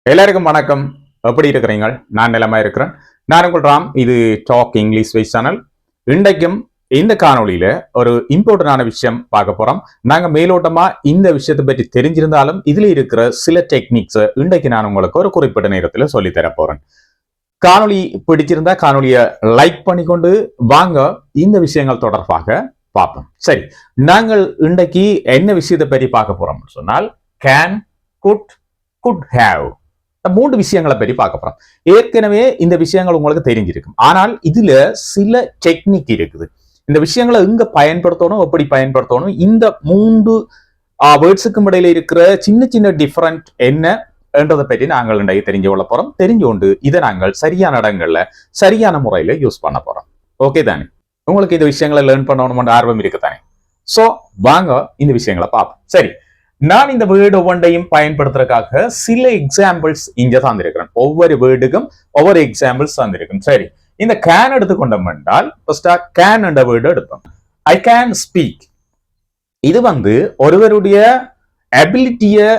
எல்லாருக்கும் வணக்கம். எப்படி இருக்கிறீங்க? நான் நிலமா இருக்கிறேன். நான் உங்கள் ராம். இது டாக் இங்கிலீஷ் வைஸ் சேனல். இன்றைக்கும் இந்த காணொலியில ஒரு இம்பார்ட்டன்டான விஷயம் பார்க்க போறோம். நாங்க மேலோட்டமா இந்த விஷயத்தை பற்றி தெரிஞ்சிருந்தாலும் இதுல இருக்கிற சில டெக்னிக்ஸ் இன்றைக்கு நான் உங்களுக்கு ஒரு குறிப்பிட்ட நேரத்தில் சொல்லி தர போறேன். காணொலி பிடிச்சிருந்தா காணொலியை லைக் பண்ணிக்கொண்டு வாங்க இந்த விஷயங்கள் தொடர்பாக பார்ப்போம். சரி, நாங்கள் இன்றைக்கு என்ன விஷயத்தை பற்றி பார்க்க போறோம்னு சொன்னால் கேன், குட், குட் ஹேவ், மூன்று விஷயங்களை பற்றி பார்க்க போறோம். ஏற்கனவே இந்த விஷயங்கள் உங்களுக்கு தெரிஞ்சிருக்கும். ஆனால் இதுல சில டெக்னிக் இருக்குது. இந்த விஷயங்களை எங்க பயன்படுத்தணும், எப்படி பயன்படுத்தணும், இந்த மூன்று வேர்ட்ஸுக்கும் இடையில இருக்கிற சின்ன சின்ன டிஃபரண்ட் என்ன என்றதை பற்றி நாங்கள் இன்றைக்கு தெரிஞ்சு கொள்ள போறோம். தெரிஞ்சு இதை நாங்கள் சரியான இடங்கள்ல சரியான முறையில யூஸ் பண்ண போறோம். ஓகே தானே? உங்களுக்கு இந்த விஷயங்களை லேர்ன் பண்ணணும்னு ஆர்வம் இருக்கு தானே? சோ வாங்க இந்த விஷயங்களை பார்ப்போம். சரி, நான் இந்த வேர்டு ஒவ்வொன்றையும் பயன்படுத்துறதுக்காக சில எக்ஸாம்பிள்ஸ் இங்க தந்திருக்கிறேன். ஒவ்வொரு வேர்டுக்கும் ஒவ்வொரு எக்ஸாம்பிள்ஸ் தந்திருக்கும். சரி, இந்த கேன் எடுத்துக்கொண்டோம் என்றால் ஃபர்ஸ்டா கேன் என்ற வேர்டு எடுப்போம். I can speak. இது ஒருவருடைய அபிலிட்டியை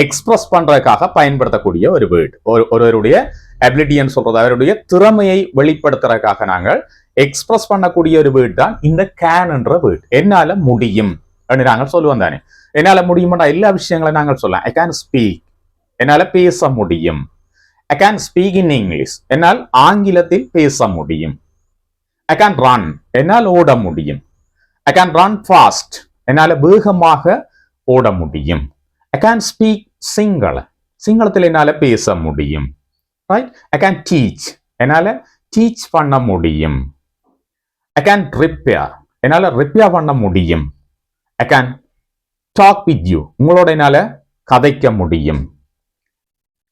எக்ஸ்பிரஸ் பண்றதுக்காக பயன்படுத்தக்கூடிய ஒரு வேர்டு. ஒருவருடைய அபிலிட்டின்னு சொல்றது அவருடைய திறமையை வெளிப்படுத்துறதுக்காக நாங்கள் எக்ஸ்பிரஸ் பண்ணக்கூடிய ஒரு வேர்டு தான் இந்த கேன் என்ற வேர்டு. என்னால முடியும் அப்படின்னு நாங்கள் சொல்லுவோம் தானே. என்னால முடியுமாடா எல்லா விஷயங்களையும் நாங்கள் சொல்லலாம். ஐ கேன் ஸ்பீக், என்னால பேச முடியும். I can speak in English, என்னால் ஆங்கிலத்தில் பேச முடியும். ஐ கேன் ரன், என்னால் ஓட முடியும். ஐ கேன் ரன் ஃபாஸ்ட், என்னால் வேகமாக ஓட முடியும். ஐ கேன் ஸ்பீக் சிங்களத்தில் என்னால் பேச முடியும். ரைட்? ஐ கேன் டீச், என்னால் டீச் பண்ண முடியும். ஐ கேன் ரிப்பேர், என்னால் ரிப்பேர் பண்ண முடியும். I can talk with you, உங்களோட என்னால கதைக்க முடியும்.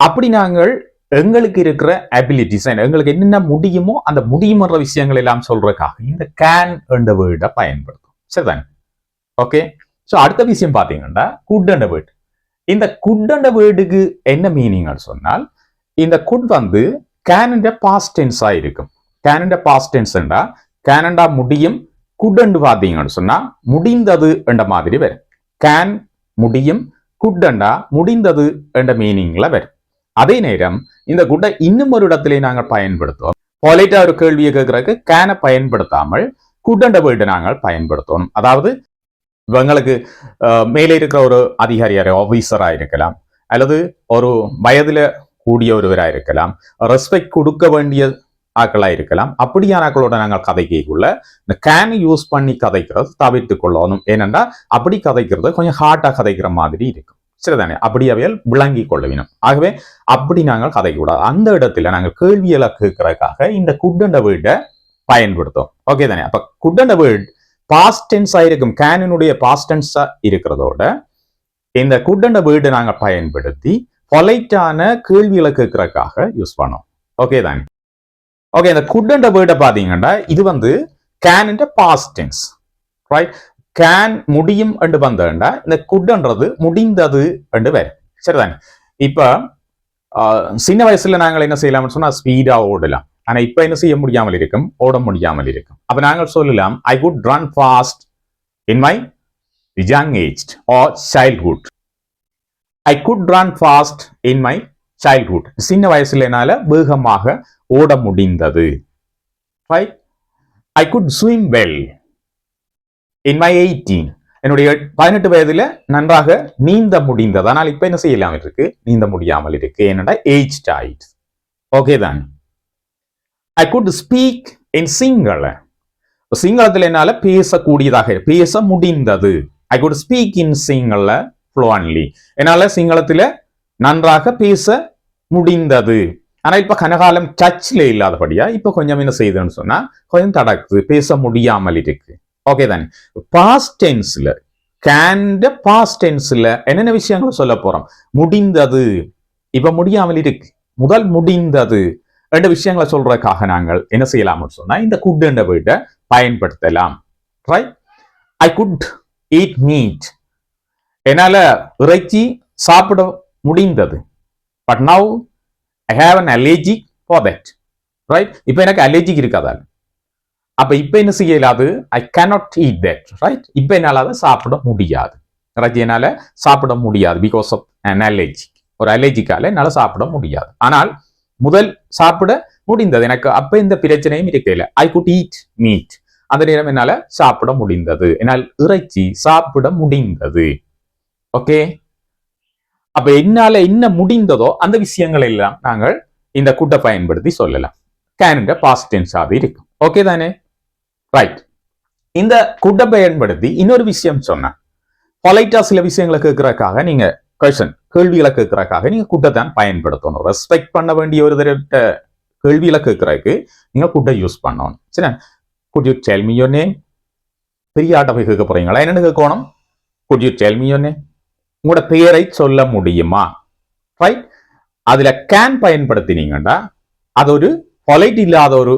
அப்படி நாங்கள் எங்களுக்கு இருக்கிற அபிலிட்டிஸ், எங்களுக்கு என்னென்ன முடியுமோ அந்த முடியுமன்ற விஷயங்கள் எல்லாம் சொல்றதுக்காக இந்த கேன் என்ற வேர்டை பயன்படுத்தும். சரிதானே? ஓகே. ஸோ அடுத்த விஷயம் பார்த்தீங்கன்னா குட் என்ற வேர்டு. இந்த குட் என்ற வேர்டுக்கு என்ன மீனிங் சொன்னால், இந்த குட் கேன் பாஸ்ட் டென்ஸா இருக்கும். கேன் பாஸ்ட் டென்ஸ் என்றா கேனண்டா முடியும், குட் என்று பார்த்தீங்கன்னு சொன்னா முடிந்தது என்ற மாதிரி வரும். கேன் முடியும், குட்டண்டா முடிந்தது என்ற மீனிங்ல வரும். அதே நேரம் இந்த குட்டை இன்னும் ஒரு இடத்திலே நாங்கள் பயன்படுத்துவோம். பொலைட்டா ஒரு கேள்வியை கேட்கறதுக்கு கேனை பயன்படுத்தாமல் குட்டண்ட வேர்டு நாங்கள் பயன்படுத்தணும். அதாவது இவங்களுக்கு மேலே இருக்கிற ஒரு அதிகாரியார ஆபீசரா இருக்கலாம், அல்லது ஒரு வயதுல கூடிய ஒருவராக இருக்கலாம், ரெஸ்பெக்ட் கொடுக்க வேண்டிய ஆக்களா இருக்கலாம். அப்படியான ஆக்களோட நாங்கள் கதைக்குள்ள இந்த கேன் யூஸ் பண்ணி கதைக்கிறது தவிர்த்து கொள்ளணும். ஏனென்றா அப்படி கதைக்கிறது கொஞ்சம் ஹார்ட்டா கதைக்கிற மாதிரி இருக்கும். சரிதானே? அப்படியாவே விளங்கி கொள்ள வேணும். ஆகவே அப்படி நாங்கள் கதைக்க கூடாது. அந்த இடத்துல நாங்கள் கேள்விகளை கேட்கறதுக்காக இந்த குட் என்ற வேர்டை பயன்படுத்தும். ஓகே தானே? அப்ப குட் என்ற வேர்டு பாஸ்ட் டென்ஸா இருக்கும். கேனினுடைய பாஸ்ட் டென்ஸா இருக்கிறதோட இந்த குட் என்ற வேர்டை நாங்கள் பயன்படுத்தி பொலைட்டான கேள்விகளை கேட்கறதுக்காக யூஸ் பண்ணோம். ஓகே தானே? ஓகே, இந்த குட் என்ற வேர்டை பாத்தீங்கன்னா இது can past tense. Right? Can முடியும் என்று வந்தா இந்த குட்ன்றது முடிந்தது என்று வரும். சரிதானே? இப்ப சின்ன வயசுல நாங்கள் என்ன செய்யலாம்னு சொன்னா ஸ்பீடா ஓடலாம். ஆனா இப்ப என்ன செய்ய முடியாமல் இருக்கும், ஓட முடியாமல் இருக்கும். அப்ப நாங்கள் சொல்லலாம் I could run fast in my young age or childhood. I could run fast in my childhood. சின்ன வயசுல என்னால வேகமாக ஓட முடிந்தது. Right? I could swim well in my 18. என்னுடைய 18 வயதுல நன்றாக நீந்த முடிந்தது. ஆனால் இப்ப என்ன செய்யலாம் இருக்கு, நீந்த முடியாமல் இருக்கு. என்னடா ஏஜ் ஆயிடுச்சு. ஓகே தான். ஐ குட் ஸ்பீக் இன் சிங்களத்தில் என்னால பேசக்கூடியதாக பேச முடிந்தது. I could speak in Sinhala fluently, என்னால சிங்களத்துல நன்றாக பேச முடிந்தது. ஆனா இப்ப கனகாலம் டச்ல இல்லாதபடியா இப்ப கொஞ்சம் என்ன செய்யுதுன்னு சொன்னா கொஞ்சம் தடக்குது, பேச முடியாமல் இருக்கு. ஓகே தானே? பாஸ்ட் டென்ஸ்ல கேன் பாஸ்ட் டென்ஸ்ல என்னென்ன விஷயங்கள் சொல்ல போறோம்? முடிந்தது, இப்ப முடியாமல் இருக்கு, முதல் முடிந்தது ரெண்டு விஷயங்களை சொல்றதுக்காக நாங்கள் என்ன செய்யலாம்னு சொன்னா இந்த குட் என்ற வேர்டை பயன்படுத்தலாம். Right? I good eat meet, என்னால இறைச்சி சாப்பிட முடிந்தது. But now I have an allergy for that. Right? இப்ப எனக்கு அலர்ஜிக் இருக்காதால் அப்ப இப்ப என்ன செய்யலாது? I cannot eat that. Right? இப்ப என்னால அதை சாப்பிட முடியாது. என்னால சாப்பிட முடியாது because of an allergy. ஒரு அலர்ஜிக்கால என்னால சாப்பிட முடியாது. ஆனால் முதல் சாப்பிட முடிந்தது எனக்கு. அப்ப இந்த பிரச்சனையும் இருக்கல. I could eat meet. அந்த நேரம் என்னால சாப்பிட முடிந்தது. என்னால் இறைச்சி சாப்பிட முடிந்தது. ஓகே, அப்ப என்னால என்ன முடிந்ததோ அந்த விஷயங்கள் எல்லாம் நாங்கள் இந்த குட்டை பயன்படுத்தி சொல்லலாம். கேன் பாஸ்ட் டென்ஸாக இருக்கும். ஓகே தானே? ரைட். இந்த குட்டை பயன்படுத்தி இன்னொரு விஷயம் சொன்னேன். பொலைட்டா சில விஷயங்களை கேட்கறதுக்காக நீங்க கேள்விகளை கேட்கறதுக்காக நீங்க குட்டை தான் பயன்படுத்தணும். ரெஸ்பெக்ட் பண்ண வேண்டிய ஒரு தடவை கேள்விகளை கேட்கறதுக்கு நீங்க குட்டை யூஸ் பண்ணணும். சரி, could you tell me your name? பெரிய ஆட்ட போய் கேட்க போறீங்களா? என்னன்னு கேட்கணும்? could you tell me your name? உங்களோட பெயரை சொல்ல முடியுமா? ரைட். அதுல கேன் பயன்படுத்தினீங்கன்னா அது ஒரு பொலைட் இல்லாத ஒரு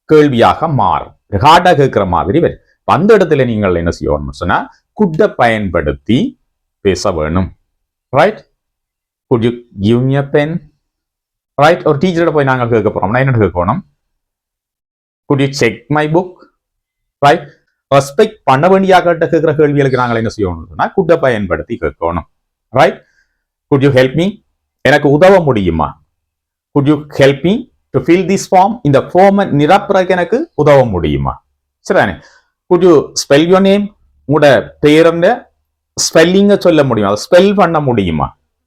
கேள்வியாக மாறும். ஹார்டா கேட்கிற மாதிரி வரும். அந்த இடத்துல நீங்கள் என்ன செய்யணும்னு சொன்னா குட்டை பயன்படுத்தி பேச வேணும். Right. could you give me a pen? Right. ஒரு டீச்சரோட போய் நாங்கள் கேட்க போறோம்னா என்ன கேட்கணும்? could you check my book? Right. Respect பண்ண வேண்டிய கேட்கிற கேள்விகளுக்கு நாங்கள் என்ன செய்யணும்னு சொன்னா குட்டை பயன்படுத்தி கேட்கணும். Right. could you help me? எனக்கு உதவ முடியுமா? could you help me to fill this form? இந்த ஃபார்மை நிரப்புறதுக்கு எனக்கு உதவ முடியுமா? சரிதானே? could you spell your name? உங்களோட பேருந்த ஸ்பெல்லிங்க சொல்ல முடியுமா? அதை ஸ்பெல் பண்ண முடியுமா?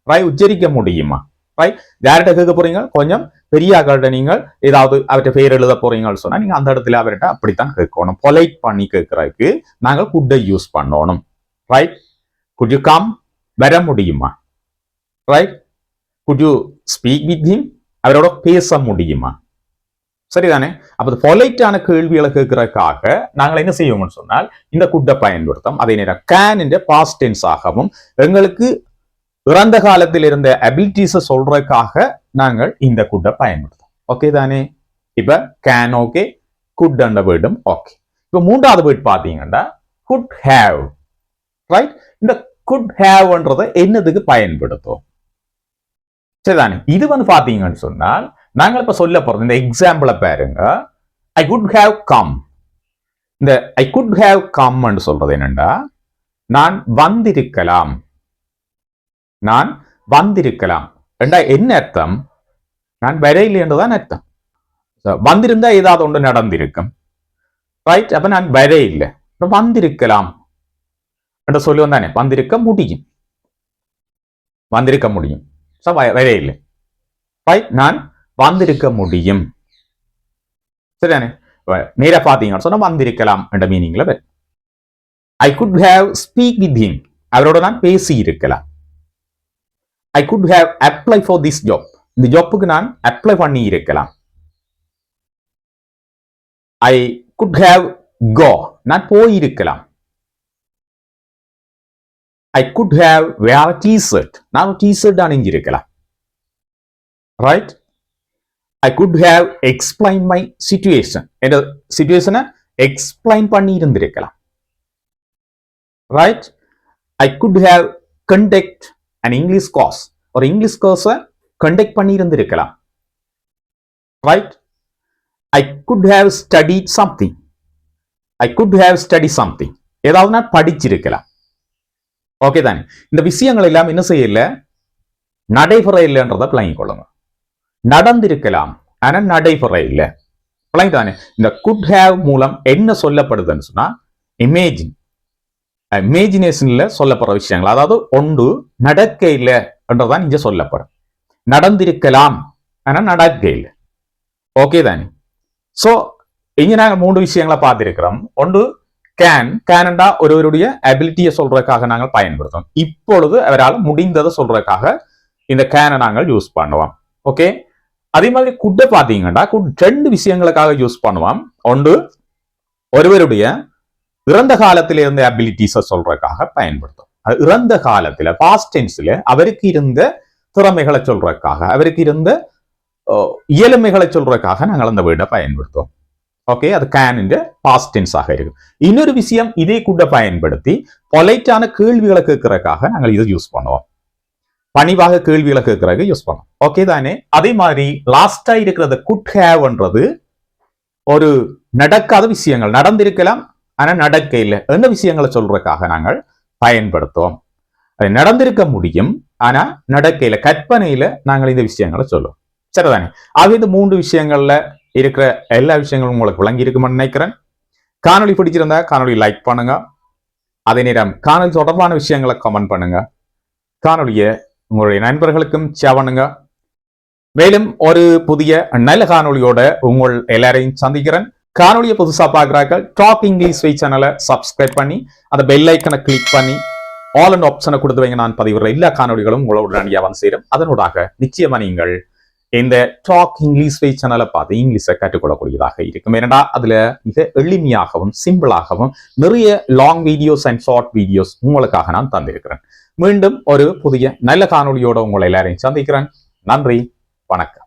ரைட். உச்சரிக்க முடியுமா? ரைட். யார்கிட்ட கேட்க போறீங்க? கொஞ்சம் பெரிய ஆக்கள்கிட்ட நீங்கள் ஏதாவது அவர்கிட்ட பேர் எழுத போறீங்கன்னு சொன்னா நீங்க அந்த இடத்துல அவர்கிட்ட அப்படித்தான் கேட்கணும். பொலைட் பண்ணி கேட்கறதுக்கு நாங்கள் குட்டை யூஸ் பண்ணணும். ரைட். could you come? வர முடியுமா? Right. could you speak with him? அவரோட பேச முடியுமா? சரிதானே? அப்ப பொலைட்டான கேள்விகளை கேட்கறதுக்காக நாங்கள் என்ன செய்வோம்னு சொன்னால் இந்த குட்டை பயன்படுத்தும். அதே நேரம் கேன் என்ற பாஸ்ட் டென்ஸ் ஆகவும் எங்களுக்கு இறந்த காலத்தில் இருந்த அபிலிட்டிஸை சொல்றதுக்காக நாங்கள் இந்த குட்டை பயன்படுத்தும். ஓகே தானே? இப்ப கேன் ஓகே, குட் என்ற வேர்டும் ஓகே. இப்ப மூன்றாவது வேர்ட் பாத்தீங்கன்னா குட் ஹேவ். ரைட். இந்த குட் ஹேவ்ன்றதை என்னதுக்கு பயன்படுத்தும்? சரிதானே? இது பாத்தீங்கன்னு சொன்னால் நாங்கள் இப்ப சொல்ல போறது இந்த எக்ஸாம்பிள பாருங்க. ஐ குட் ஹேவ் கம். இந்த ஐ குட் ஹேவ் கம் சொல்றது என்னண்டா நான் வந்திருக்கலாம். நான் வந்திருக்கலாம் என்ன அர்த்தம்? நான் வரையில் என்றுதான் அர்த்தம். வந்திருந்தா ஏதாவது ஒன்று நடந்திருக்கும். ரைட். அப்ப நான் வரையில் வந்திருக்கலாம் என்ற சொல்லுவோம் தானே. வந்திருக்க முடியும். வந்திருக்க முடியும். வரையில். ரைட். நான் வந்திருக்க முடியும். சரிதானே? நேர பாத்தீங்கன்னு சொன்னா வந்திருக்கலாம் என்ற மீனிங்ல I could have speak with him. அவரோட நான் பேசி இருக்கலாம். I could have applied for this job. இந்த ஜாப்புக்கு நான் அப்ளை பண்ணி இருக்கலாம். I could have go. நான் போயிருக்கலாம். I could have wear a t-shirt. நான் ஒரு t-shirt அணிஞ்சிருக்கலாம். Right? I could have explained my situation. இந்த சிச்சுவேஷனை எக்ஸ்பிளைன் பண்ணி இருந்திருக்கலாம். Right? I could have conduct an English course. ஒரு இங்கிலீஷ் கோர்ஸை கண்டக்ட் பண்ணி இருந்திருக்கலாம். Right. I could have studied something. I could have study something. ஏதாவது நான் படிச்சிருக்கலாம். ஓகே தானே? இந்த விஷயங்கள் எல்லாம் என்ன செய்யல? நடைபெற இல்லைன்றதை பிளாங்கி கொள்ளுங்க. நடந்திருக்கலாம் ஆனா நடைபெற இல்லை. பிளாங்கி தானே? இந்த குட் ஹேவ் மூலம் என்ன சொல்லப்படுதுன்னு சொன்னா இமேஜின், இமேஜினேஷன்ல சொல்லப்படுற விஷயங்கள், அதாவது ஒன்று நடக்க இல்லை என்றதான் இங்க சொல்லப்படும். நடந்திருக்கலாம் ஆனா நடக்க இல்லை. ஓகே தானே? சோ இங்க நாங்க மூன்று விஷயங்களை பார்த்திருக்கிறோம். ஒன்று கேனண்டா ஒருவருடைய அபிலிட்டியை சொல்றதுக்காக நாங்கள் பயன்படுத்தும். இப்பொழுது அவரால் முடிந்ததை சொல்றதுக்காக இந்த கேனை நாங்கள் யூஸ் பண்ணுவோம். ஓகே. அதே மாதிரி குட்டை பாத்தீங்கன்னா ரெண்டு விஷயங்களுக்காக யூஸ் பண்ணுவோம். ஒன்று ஒருவருடைய இறந்த காலத்தில் இருந்த அபிலிட்டிஸை சொல்றதுக்காக பயன்படுத்தும். இறந்த காலத்துல பாஸ்ட் டென்ஸ்ல அவருக்கு இருந்த திறமைகளை சொல்றதுக்காக, அவருக்கு இருந்த இயலுமைகளை சொல்றதுக்காக நாங்கள் அந்த வேர்டை பயன்படுத்துவோம். ஓகே. அது கேன் பாஸ்ட் டென்ஸாக இருக்கும். இன்னொரு விஷயம் இதே கூட பயன்படுத்தி பொலைட்டான கேள்விகளை கேட்கறதுக்காக நாங்கள் இதை யூஸ் பண்ணுவோம். பணிவாக கேள்விகளை கேட்கறதுக்கு யூஸ் பண்ணுவோம். ஓகே தானே? அதே மாதிரி லாஸ்டா இருக்கிறது குட் ஹேவ்ன்றது ஒரு நடக்காத விஷயங்கள், நடந்திருக்கலாம் ஆனா நடக்க இல்லை என்ன விஷயங்களை சொல்றதுக்காக நாங்கள் பயன்படுத்துவோம். அது நடந்திருக்க முடியும் ஆனா நடக்கையில கற்பனையில நாங்கள் இந்த விஷயங்களை சொல்லுவோம். சரிதானே? ஆக இந்த 3 விஷயங்கள்ல இருக்கிற எல்லா விஷயங்களும் உங்களுக்கு விளங்கி இருக்குமென்னு நினைக்கிறேன். காணொலி பிடிச்சிருந்தா காணொலி லைக் பண்ணுங்க. அதே நேரம் காணொலி தொடர்பான விஷயங்களை கமெண்ட் பண்ணுங்க. காணொலியை உங்களுடைய நண்பர்களுக்கும் ஷேர் பண்ணுங்க. மேலும் ஒரு புதிய நல்ல காணொலியோட உங்கள் எல்லாரையும் சந்திக்கிறேன். காணொலியை புதுசா பார்க்குறார்கள் டாக் இங்கிலீஷ் வை சேனலை சப்ஸ்கிரைப் பண்ணி அந்த பெல் ஐக்கனை கிளிக் பண்ணி ஆல் அண்ட் ஆப்ஷனை கொடுத்து வைங்க. நான் பதிவுற எல்லா காணொலிகளும் உங்களோட உடனடியாக வந்து சேரும். அதனூடாக நிச்சயமா நீங்கள் இந்த டாக் இங்கிலீஷ் வை சேனலை பார்த்து இங்கிலீஷை கற்றுக்கொள்ளக்கூடியதாக இருக்கும். ஏனென்றா அதுல மிக எளிமையாகவும் சிம்பிளாகவும் நிறைய long videos and short videos உங்களுக்காக நான் தந்திருக்கிறேன். மீண்டும் ஒரு புதிய நல்ல காணொலியோட உங்களை எல்லாரையும் சந்திக்கிறேன். நன்றி, வணக்கம்.